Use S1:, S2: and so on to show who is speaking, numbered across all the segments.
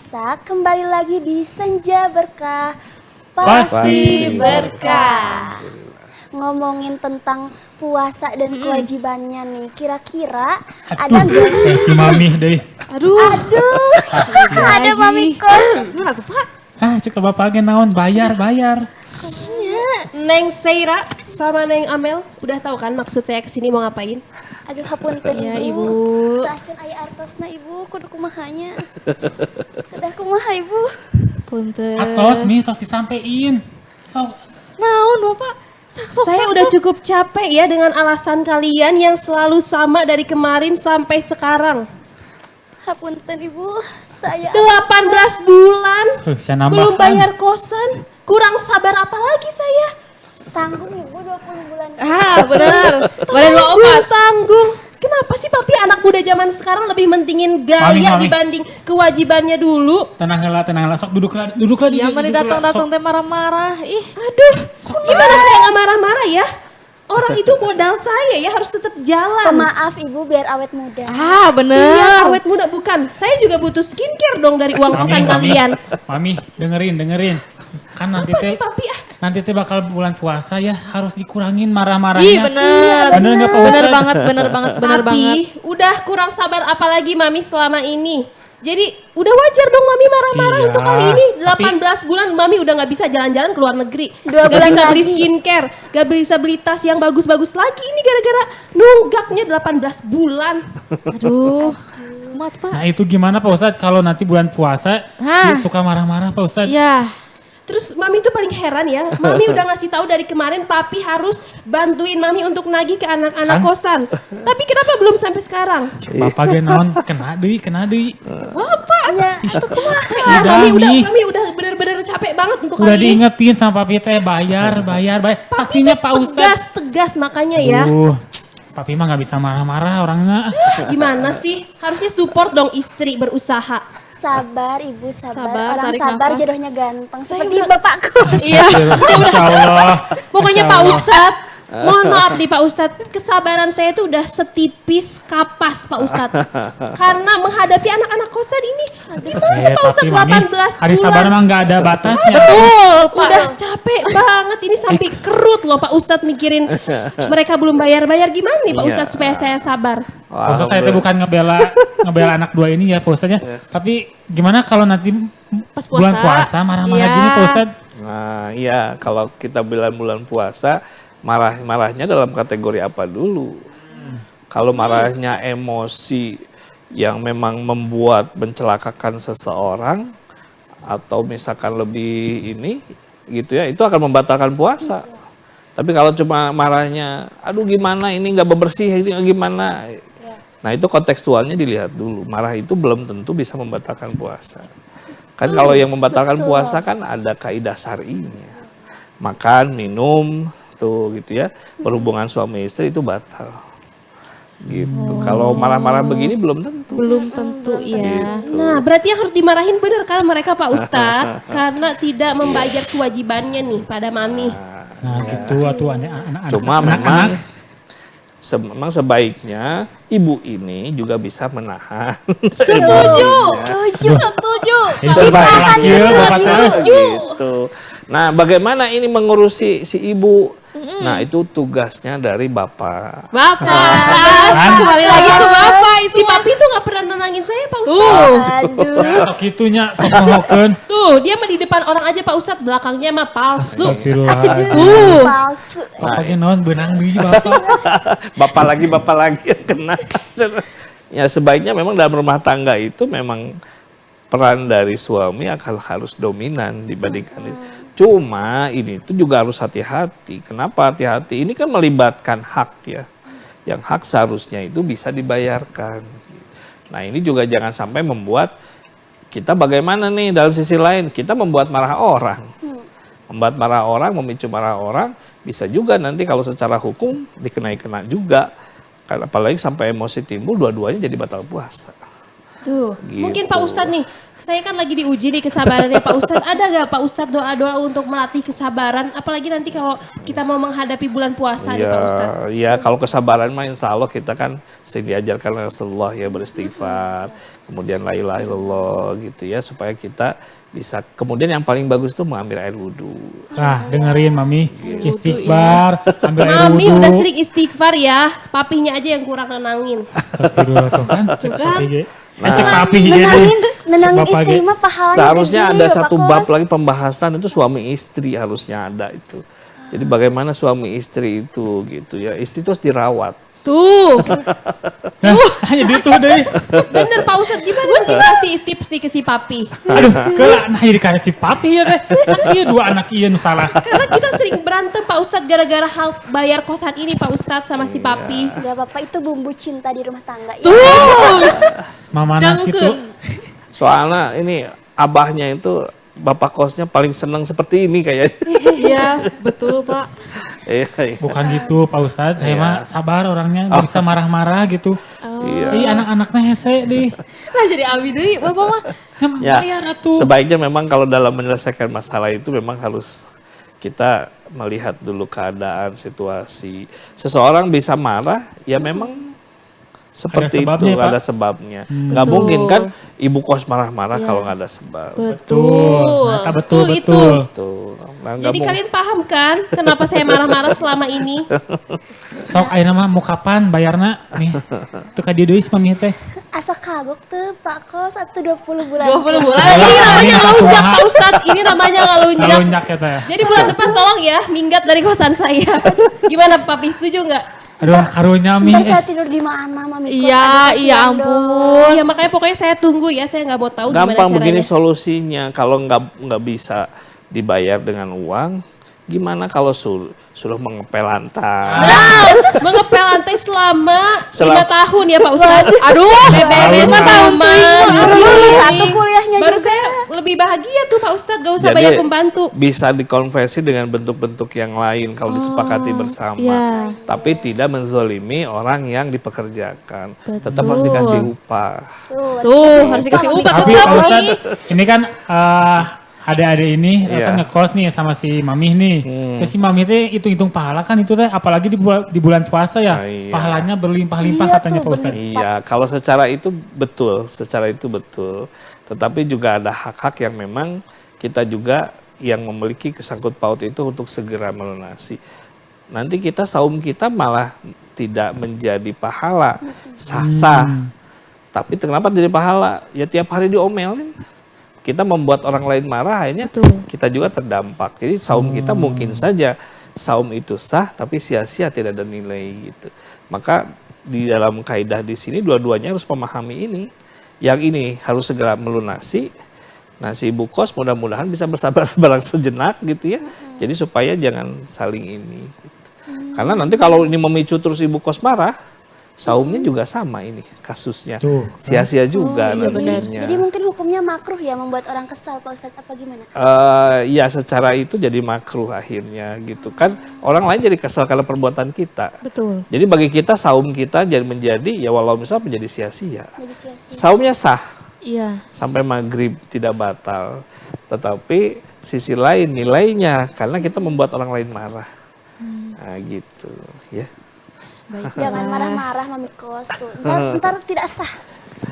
S1: pemirsa, kembali lagi di Senja Berkah
S2: Pasti
S1: Berkah. Ngomongin tentang puasa dan kewajibannya nih, kira-kira ada gak sih?
S2: Si Mami deh.
S3: Aduh,
S1: Ada Mami Kos.
S3: gimana tuh Pak?
S2: Cek bapaknya naon bayar.
S4: Neng Seira sama Neng Amel udah tahu kan maksud saya kesini mau ngapain?
S1: Aduh hapunten
S3: Ya,
S1: ibu.
S3: Ibu.
S1: Taacan aya artosna ibu, kudu kumahanya. Kedah kumaha ibu.
S3: Punten.
S2: Atos nih, tos disampein. So,
S3: Naon Bapak?
S4: Saya udah cukup capek ya dengan alasan kalian yang selalu sama dari kemarin sampai sekarang.
S1: Hapunten ibu. Teu aya
S4: 18 bulan
S2: saya nambahkan.
S4: belum bayar kosan. Kurang sabar apa lagi saya?
S1: tanggung ibu 20 bulan.
S3: Bener. Badan
S4: Tanggung, tanggung. Kenapa sih papi anak muda zaman sekarang lebih mentingin gaya
S2: Mami.
S4: dibanding kewajibannya dulu?
S2: tenang lah. Sok duduk lah.
S3: Iya, mari datang-datang teh marah-marah. Ih,
S4: Aduh, gimana saya nggak marah-marah ya? Orang itu modal saya ya harus tetap jalan.
S1: Pemaaf ibu biar awet muda.
S3: bener.
S4: Iya, awet muda bukan. Saya juga butuh skincare dong dari uang kosan kalian.
S2: Mami, dengerin. Kan nanti
S4: Apa
S2: teh
S4: sih papi ah?
S2: nanti teh bakal bulan puasa ya, harus dikurangin marah-marahnya.
S3: Ih, bener.
S2: Bener nggak Pak
S3: Bener
S2: Ustadz?
S3: banget.
S4: Papi, udah kurang sabar apalagi mami selama ini. Jadi udah wajar dong mami marah-marah
S2: Iya,
S4: untuk kali ini.
S2: tapi-
S4: 18 bulan mami udah gak bisa jalan-jalan ke luar negeri.
S1: 2
S4: Gak
S1: bulan
S4: bisa beli
S1: lagi.
S4: skincare, gak bisa beli tas yang bagus-bagus lagi. Ini gara-gara nunggaknya 18 bulan.
S3: Aduh. Mat Pak.
S2: Nah itu gimana Pak Ustadz kalau nanti bulan puasa
S3: Hah?
S2: dia suka marah-marah Pak Ustadz?
S3: Ya.
S4: Terus mami tuh paling heran ya. Mami udah ngasih tahu dari kemarin papi harus bantuin mami untuk nagih ke anak-anak
S2: Kan?
S4: kosan. Tapi kenapa belum sampai sekarang?
S2: Bapak ge naon kena deui.
S1: Ya,
S4: Ah, mami udah bener-bener capek banget untuk
S2: Udah
S4: kali ini.
S2: diingetin sama papi teh bayar. Saksinya Pak Ustadz.
S4: Tegas makanya ya.
S2: Papi mah nggak bisa marah-marah orangnya.
S4: Gimana sih? Harusnya support dong istri berusaha.
S1: sabar ibu sabar.
S3: Sabar,
S1: Orang
S3: tarik
S1: sabar
S3: nafas.
S1: jodohnya ganteng
S4: Saya
S1: seperti
S4: udah-
S1: bapakku.
S4: Iya.
S2: Insya Allah.
S4: Pokoknya
S2: Insya
S4: Pak
S2: Allah.
S4: Ustadz, mohon maaf nih Pak Ustadz, kesabaran saya tuh udah setipis kapas Pak Ustadz. Karena menghadapi anak-anak kosan ini, gimana Pak Ustadz
S2: Tapi Mami,
S4: 18
S2: hari sabar
S4: bulan.
S2: emang nggak ada batasnya.
S4: Udah capek banget ini sampai kerut loh Pak Ustadz mikirin mereka belum bayar-bayar gimana nih Pak
S5: Iya.
S4: Ustadz supaya saya sabar.
S2: Pak Ustadz saya teh bukan ngebela anak dua ini ya Pak Ustadz ya. Tapi gimana kalau nanti
S3: Pas puasa.
S2: bulan puasa marah-marah
S3: Iya.
S2: gini Pak Ustadz?
S5: Nah iya, kalau kita bilang bulan puasa, marahnya dalam kategori apa dulu? Kalau marahnya emosi yang memang membuat mencelakakan seseorang, atau misalkan lebih ini gitu ya, itu akan membatalkan puasa. Tapi kalau cuma marahnya, aduh gimana ini nggak bebersih, ini gimana? Nah itu kontekstualnya dilihat dulu. Marah itu belum tentu bisa membatalkan puasa. Kan kalau yang membatalkan puasa kan ada kaidah syar'inya. Makan, minum, tuh gitu ya. Berhubungan suami istri itu batal. Gitu. Kalau marah-marah begini belum tentu.
S3: Belum tentu ya.
S4: Nah, berarti yang harus dimarahin bener kan mereka Pak Ustadz karena tidak membayar kewajibannya nih pada mami.
S2: Nah gitu atuh anak-anak.
S5: Cuma memang memang sebaiknya ibu ini juga bisa menahan.
S3: Setuju.
S1: Setuju.
S3: Setuju.
S2: Sebaiknya Bapak teh.
S5: Gitu. Nah, bagaimana ini mengurusi si ibu? Nah, itu tugasnya dari bapak.
S3: Bapak. Kembali lagi ke Bapak itu.
S4: Si papi tuh gak pernah nenangin saya Pak Ustadz.
S1: Aduh.
S2: Ya sok gitunya sok ngohokeun.
S4: Tuh, dia mah di depan orang aja Pak Ustadz, belakangnya mah palsu.
S2: Astagfirullahaladzim.
S1: Palsu.
S2: Bapak ge naon beunang deui Bapak.
S5: Bapak lagi yang kena. Ya, sebaiknya memang dalam rumah tangga itu memang peran dari suami akan harus dominan dibandingkan itu. Cuma ini itu juga harus hati-hati. Kenapa hati-hati? Ini kan melibatkan hak ya. Yang hak seharusnya itu bisa dibayarkan. Nah ini juga jangan sampai membuat kita bagaimana nih dalam sisi lain. Kita membuat marah orang. Membuat marah orang, memicu marah orang. Bisa juga nanti kalau secara hukum dikenai-kena juga. Apalagi sampai emosi timbul dua-duanya jadi batal puasa.
S4: Tuh,
S5: Gitu.
S4: mungkin Pak Ustadz nih, saya kan lagi diuji nih kesabarannya Pak Ustadz. Ada gak Pak Ustadz doa-doa untuk melatih kesabaran? Apalagi nanti kalau kita mau menghadapi bulan puasa nih Pak Ustadz.
S5: Ya kalau kesabaran mah insya Allah kita kan sering diajarkan oleh Rasulullah ya beristighfar, kemudian la ilaha illallah gitu ya supaya kita bisa. Kemudian yang paling bagus itu mengambil air wudhu.
S2: Nah, dengerin Mami, istighfar, ambil air
S4: Mami
S2: wudhu.
S4: udah sering istighfar ya, papinya aja yang kurang nenangin.
S2: Astagfirullah tuh kan.
S3: Tuh kan.
S2: Cek papi jadi.
S1: Nenangin
S2: Bapak
S1: istri
S2: ge.
S1: mah pahalanya
S5: Seharusnya
S1: gede,
S5: ada
S1: Bapak
S5: satu
S1: Kos.
S5: bab lagi pembahasan itu suami istri harusnya ada itu. Jadi bagaimana suami istri itu gitu ya. Istri itu harus dirawat.
S3: Tuh.
S2: Nah, jadi tuh deh.
S4: Bener Pak Ustadz, gimana mungkin kasih tips nih ke si papi?
S2: Aduh, kelak nah jadi kayak si papi ya teh. Kan iya dua anak iya nu salah.
S4: Karena kita sering berantem Pak Ustadz gara-gara hal bayar kosan ini Pak Ustadz sama si papi.
S1: Gak apa-apa, itu bumbu cinta di rumah tangga.
S2: Mama nas
S3: Jangan
S2: gitu.
S5: Soalnya ini abahnya itu bapak kosnya paling senang seperti ini kayaknya.
S3: Iya, betul Pak.
S5: Iya.
S2: Bukan gitu Pak Ustadz, saya
S5: Iya.
S2: mah sabar orangnya, nggak bisa marah-marah gitu.
S5: Iya.
S2: Ih anak-anaknya hese deh.
S3: Nah jadi abi deui Bapak mah.
S5: Ya,
S2: Bayar atuh.
S5: sebaiknya memang kalau dalam menyelesaikan masalah itu memang harus kita melihat dulu keadaan, situasi. Seseorang bisa marah, ya memang seperti
S2: sebabnya,
S5: itu,
S2: Pak.
S5: ada sebabnya. Nggak
S3: Betul.
S5: mungkin kan ibu kos marah-marah kalau nggak ada sebab.
S2: Betul, ternyata betul,
S4: Betul itu.
S2: betul.
S5: Tuh, nah, nggak
S4: Jadi
S5: mungkin.
S4: kalian paham kan kenapa saya marah-marah selama ini?
S2: Sok ayeuna mah mau kapan bayarna nih. Tuh ka dieu deui si Mami teh.
S1: Asa kagok tuh Pak Kos, atau 20 bulan.
S3: 20 bulan.
S4: Ini namanya
S2: Ini
S4: ngelunjak
S2: kumaha?
S4: Pak Ustadz, ini namanya ngelunjak.
S2: Ngalunjak ya teh.
S4: Jadi bulan depan tolong ya minggat dari kosan saya. Gimana papi, setuju nggak?
S2: Aduh karunya Mi.
S1: Ntar saya tidur di mana, Mami Kos?
S3: Iya,
S1: Aduh,
S3: iya
S1: kasihan
S3: ampun.
S1: dong.
S4: Ya makanya pokoknya saya tunggu ya, saya nggak mau tahu
S5: Gampang
S4: gimana
S5: begini
S4: caranya.
S5: solusinya. Kalau nggak bisa dibayar dengan uang, gimana kalau suruh mengepel lantai?
S4: Nah, mengepel lantai selama 5 tahun ya Pak Ustadz.
S3: Aduh,
S4: Beberes
S2: Tahun,
S4: rumah, nyuci
S1: Baru
S4: piring.
S1: satu kuliahnya
S4: Baru
S1: juga.
S4: saya lebih bahagia tuh Pak Ustadz, gak usah
S5: Jadi,
S4: banyak pembantu.
S5: bisa dikonversi dengan bentuk-bentuk yang lain kalau disepakati bersama.
S3: iya.
S5: Tapi tidak menzolimi orang yang dipekerjakan. Tetap harus dikasih upah.
S3: Tuh, harus dikasih upah
S2: Tapi
S3: tetap
S2: Pak
S3: nih.
S2: Ustadz, ini kan adik-adik ini
S5: Iya.
S2: kan ngekos nih sama si Mamih nih. Terus si Mamih teh hitung-hitung pahala kan itu teh apalagi di bulan puasa ya.
S5: Ah, iya.
S2: Pahalanya berlimpah-limpah
S1: Iya
S2: katanya
S1: tuh,
S2: Pak Ustadz.
S5: Iya, kalau secara itu betul. Tetapi juga ada hak-hak yang memang kita juga yang memiliki kesangkut paut itu untuk segera melunasi. Nanti kita saum kita malah tidak menjadi pahala, sah-sah. Tapi kenapa jadi pahala? Ya tiap hari diomelin. Kita membuat orang lain marah, akhirnya kita juga terdampak. Jadi saum kita mungkin saja saum itu sah, tapi sia-sia tidak ada nilai gitu. Maka di dalam kaidah di sini dua-duanya harus memahami ini. Yang ini harus segera melunasi. Nah si ibu kos mudah-mudahan bisa bersabar-sabar sejenak gitu ya. Jadi supaya jangan saling ini. Gitu. Karena nanti kalau ini memicu terus ibu kos marah, saumnya juga sama ini kasusnya.
S2: Tuh, kan.
S5: Sia-sia juga
S3: iya
S5: nantinya.
S1: Jadi mungkin hukumnya makruh ya membuat orang kesal, Pak Ustadz, apa gimana?
S5: Ya secara itu jadi makruh akhirnya gitu kan. Orang lain jadi kesal karena perbuatan kita.
S3: Betul.
S5: Jadi bagi kita saum kita jadi menjadi ya walau misal menjadi sia-sia.
S1: Jadi sia-sia.
S5: Saumnya sah
S3: Iya.
S5: sampai maghrib tidak batal. Tetapi sisi lain nilainya karena kita membuat orang lain marah. Nah gitu ya.
S1: Jangan marah-marah, Mami Kos tuh. Ntar tidak sah.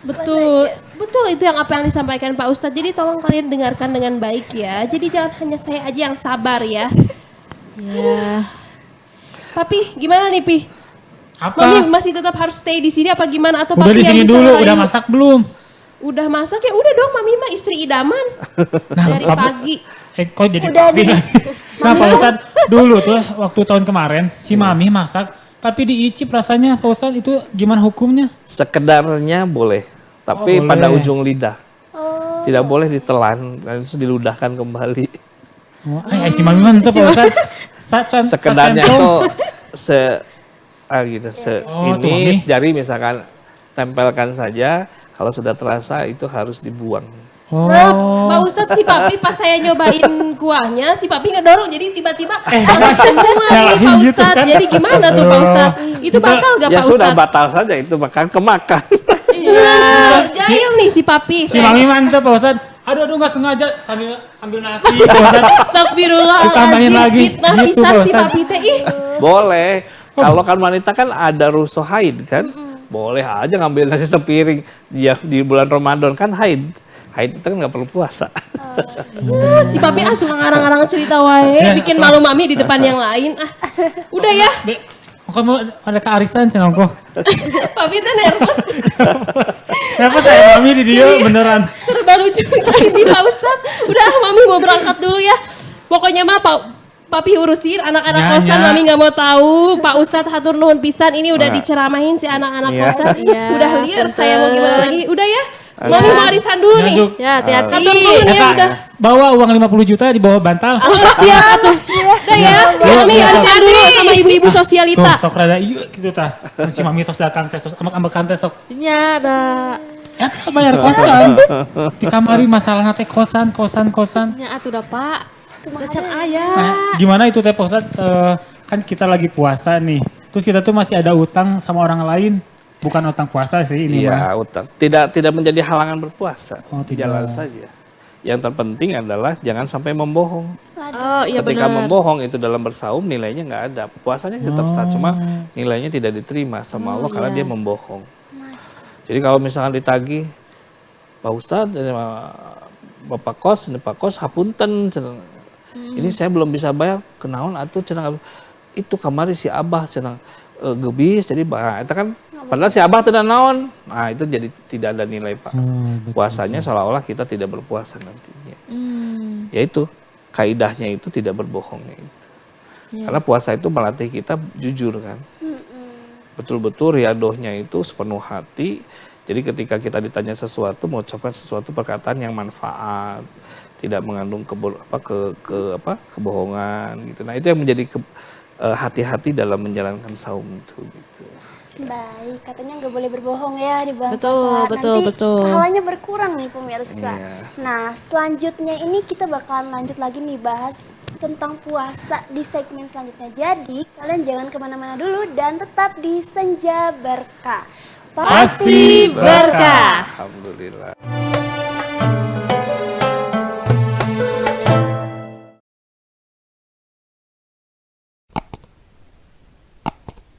S4: Betul, betul itu yang apa yang disampaikan Pak Ustadz. Jadi tolong kalian dengarkan dengan baik ya. Jadi jangan hanya saya aja yang sabar ya.
S3: Iya.
S4: Papi, gimana nih Pi?
S2: Apa?
S4: Mami masih tetap harus stay di sini apa gimana? Atau
S2: Udah
S4: Papi
S2: di
S4: yang
S2: sini
S4: bisa
S2: dulu,
S4: ngerayu?
S2: udah masak belum?
S4: Udah masak ya udah dong Mami mah istri idaman. Dari
S2: Pak-
S4: pagi.
S2: Kok jadi
S1: Udah
S2: papi
S1: deh.
S2: lagi? Nah Pak Ustadz, dulu tuh waktu tahun kemarin si Mami masak, tapi diicip rasanya Pak Ustadz itu gimana hukumnya?
S5: Sekedarnya boleh, tapi
S2: Oh,
S5: pada
S2: boleh.
S5: ujung lidah.
S1: Oh,
S5: Tidak boleh ditelan, dan itu diludahkan kembali.
S2: Oh, si Mami mantep Pak Ustadz.
S5: Sekedarnya itu gitu,
S2: Oh, tuh,
S5: ini
S2: Mami.
S5: jari misalkan tempelkan saja. Kalau sudah terasa itu harus dibuang.
S2: Oh.
S4: Nah, Pak Ustadz si Papi pas saya nyobain kuahnya, si Papi ngedorong jadi tiba-tiba hangat semua nih
S2: nyalahin
S4: Pak
S2: gitu
S4: Ustadz.
S2: kan.
S4: Jadi gimana tuh Pak Ustadz? Itu batal gak
S5: Ya
S4: Pak
S5: sudah
S4: Ustadz?
S5: batal saja itu makan kemakan.
S4: Jahil nih si papi.
S2: Si Mami mantep Pak Ustadz. Aduh nggak sengaja sambil ambil nasi Pak Ustadz.
S4: Astagfirullahaladzim.
S2: Ditambahin lagi.
S4: Fitnah
S2: Gitu,
S4: pisan
S2: Pak
S4: si
S2: Ustadz.
S4: papi teh. Ih.
S5: Boleh. Kalau kan wanita kan ada rusuh haid kan. Boleh aja ngambil nasi sepiring. Ya, di bulan Ramadan kan haid. Haid itu kan nggak perlu puasa.
S4: Si papi suka ngarang-ngarang cerita wae. Bikin malu mami di depan yang lain. Udah ya.
S2: Kok mau ada kearisan cenah kok.
S4: Papi teh nervous.
S2: Kenapa saya Mami di dia beneran?
S4: Serba lucu gini Pak Ustadz. Udah mami mau berangkat dulu ya. Pokoknya mah Papi urusin anak-anak
S2: Ya,
S4: kosan,
S2: ya.
S4: Mami nggak mau tahu. Pak Ustadz hatur nuhun pisan, ini udah diceramahin si anak-anak
S5: Iya.
S4: kosan.
S3: Iya,
S4: Udah liar saya mau gimana lagi. Udah ya,
S5: Oke.
S4: Mami mau arisan dulu nih.
S2: Nyanjuk.
S3: Ya, hati-hati.
S4: Hatur nuhun ya
S2: Kak,
S4: udah.
S2: bawa uang 50 juta di bawah bantal.
S4: Siap atuh. Udah ya, Mami
S2: Iya.
S4: arisan dulu sama ibu-ibu sosialita.
S2: Tuh, sok rada iya gitu tah. Si Mami tos datang teh, tos ambek-ambekan teh sok.
S3: Ya, ada.
S2: Ya, bayar kosan. Di kamari masalah teh kosan.
S3: Ya, atuh dah, Pak. Macam
S2: Nah,
S3: ayah.
S2: gimana itu teh Pak Ustadz? Kan kita lagi puasa nih. Terus kita tuh masih ada utang sama orang lain. Bukan utang puasa sih ini mah.
S5: Iya, utang. Tidak menjadi halangan berpuasa.
S2: Oh, tidak.
S5: Jalan saja. Yang terpenting adalah jangan sampai membohong.
S3: Oh, iya
S5: Ketika
S3: benar.
S5: membohong itu dalam bersaum nilainya nggak ada. Puasanya tetap sah, cuma nilainya tidak diterima sama Allah karena dia membohong. Jadi kalau misalkan ditagih, Pak Ustadz, Bapak kos, hapunten. Ini saya belum bisa bayar, kenaon atuh cenah itu kamari si Abah cenah gebis jadi itu kan padahal si Abah tidak naon. Nah, itu jadi tidak ada nilai, Pak. Puasanya seolah-olah kita tidak berpuasa nantinya. Yaitu kaidahnya itu tidak berbohongnya itu. Karena puasa itu melatih kita jujur kan. Betul-betul riadohnya itu sepenuh hati. Jadi ketika kita ditanya sesuatu, mengucapkan sesuatu perkataan yang manfaat, tidak mengandung kebohongan gitu. Nah, itu yang menjadi hati-hati dalam menjalankan saum itu gitu.
S1: Baik, katanya nggak boleh berbohong ya di bulan
S3: Betul,
S1: puasa.
S3: betul,
S1: Nanti
S3: betul.
S1: pahalanya berkurang nih pemirsa.
S5: Iya.
S1: Nah, selanjutnya ini kita bakalan lanjut lagi nih bahas tentang puasa di segmen selanjutnya. Jadi, kalian jangan kemana-mana dulu dan tetap di Senja Berkah.
S2: Pasti berkah.
S5: Alhamdulillah.